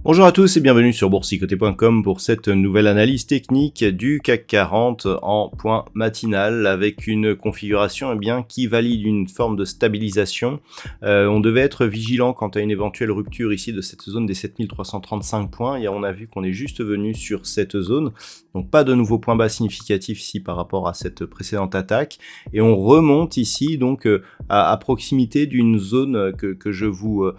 Bonjour à tous et bienvenue sur boursicoté.com pour cette nouvelle analyse technique du CAC 40 en point matinal avec une configuration qui valide une forme de stabilisation. On devait être vigilant quant à une éventuelle rupture ici de cette zone des 7335 points et on a vu qu'on est juste venu sur cette zone, donc pas de nouveaux points bas significatifs ici par rapport à cette précédente attaque et on remonte ici donc à proximité d'une zone que je vous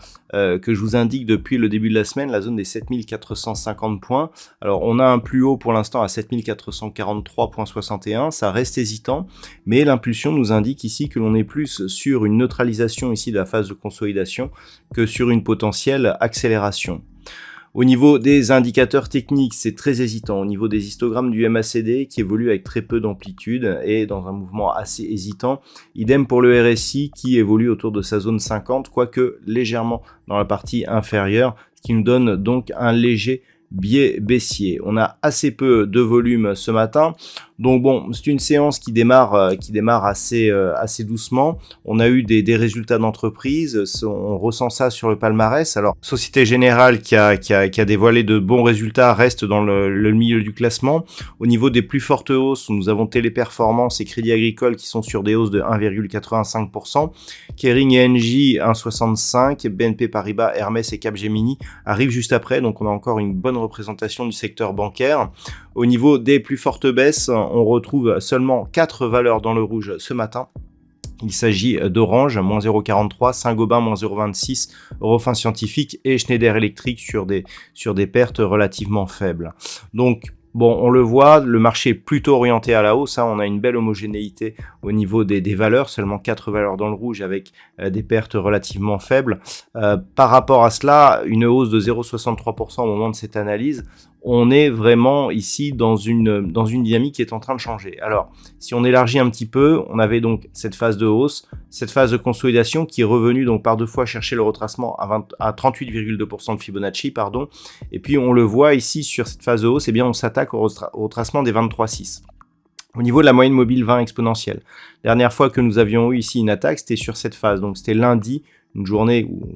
indique depuis le début de la semaine, la zone des 7450 points. Alors on a un plus haut pour l'instant à 7443.61, ça reste hésitant, mais l'impulsion nous indique ici que l'on est plus sur une neutralisation ici de la phase de consolidation que sur une potentielle accélération. Au niveau des indicateurs techniques, c'est très hésitant. Au niveau des histogrammes du MACD qui évolue avec très peu d'amplitude et dans un mouvement assez hésitant. Idem pour le RSI qui évolue autour de sa zone 50, quoique légèrement dans la partie inférieure, ce qui nous donne donc un léger biais baissier. On a assez peu de volume ce matin, donc bon, c'est une séance qui démarre assez doucement. On a eu des résultats d'entreprise, on ressent ça sur le palmarès. Alors Société Générale qui a dévoilé de bons résultats reste dans le milieu du classement. Au niveau des plus fortes hausses, nous avons Téléperformance et Crédit Agricole qui sont sur des hausses de 1,85%. Kering et Engie 1,65%, BNP Paribas, Hermès et Capgemini arrivent juste après, donc on a encore une bonne représentation du secteur bancaire. Au niveau des plus fortes baisses, on retrouve seulement 4 valeurs dans le rouge ce matin. Il s'agit d'Orange, moins 0,43, Saint-Gobain, moins 0,26, Eurofins Scientifique et Schneider Electric sur des pertes relativement faibles. Donc, bon, on le voit, le marché est plutôt orienté à la hausse, on a une belle homogénéité au niveau des valeurs, seulement 4 valeurs dans le rouge avec des pertes relativement faibles. Par rapport à cela, une hausse de 0,63% au moment de cette analyse, on est vraiment ici dans une dynamique qui est en train de changer. Alors, si on élargit un petit peu, on avait donc cette phase de hausse, cette phase de consolidation qui est revenue donc par deux fois chercher le retracement à 38,2% de Fibonacci, et puis on le voit ici sur cette phase de hausse, on s'attaque au retracement des 23,6. Au niveau de la moyenne mobile 20 exponentielle, dernière fois que nous avions eu ici une attaque, c'était sur cette phase, donc c'était lundi,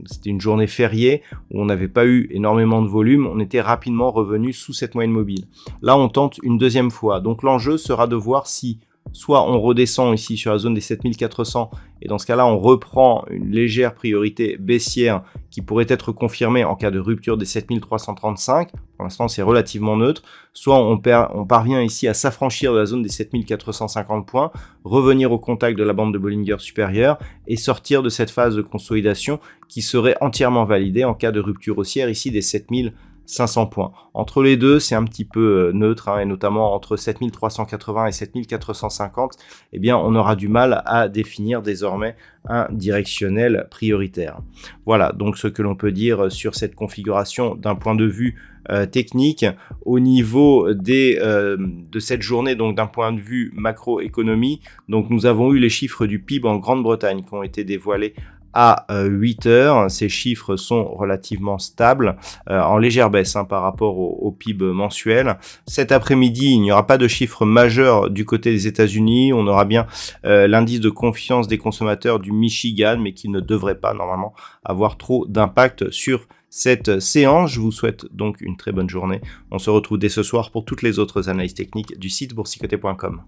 c'était une journée fériée où on n'avait pas eu énormément de volume, on était rapidement revenu sous cette moyenne mobile. Là, on tente une deuxième fois, donc l'enjeu sera de voir si soit on redescend ici sur la zone des 7400 et dans ce cas-là, on reprend une légère priorité baissière qui pourrait être confirmée en cas de rupture des 7335. Pour l'instant, c'est relativement neutre. Soit on parvient ici à s'affranchir de la zone des 7450 points, revenir au contact de la bande de Bollinger supérieure et sortir de cette phase de consolidation qui serait entièrement validée en cas de rupture haussière ici des 7500 points. Entre les deux, c'est un petit peu neutre, et notamment entre 7380 et 7450, on aura du mal à définir désormais un directionnel prioritaire. Voilà donc ce que l'on peut dire sur cette configuration d'un point de vue technique. Au niveau de cette journée, donc d'un point de vue macroéconomie, donc nous avons eu les chiffres du PIB en Grande-Bretagne qui ont été dévoilés à 8 heures. Ces chiffres sont relativement stables, en légère baisse par rapport au PIB mensuel. Cet après-midi, il n'y aura pas de chiffres majeurs du côté des États-Unis. On aura bien l'indice de confiance des consommateurs du Michigan, mais qui ne devrait pas normalement avoir trop d'impact sur cette séance. Je vous souhaite donc une très bonne journée. On se retrouve dès ce soir pour toutes les autres analyses techniques du site boursicoté.com.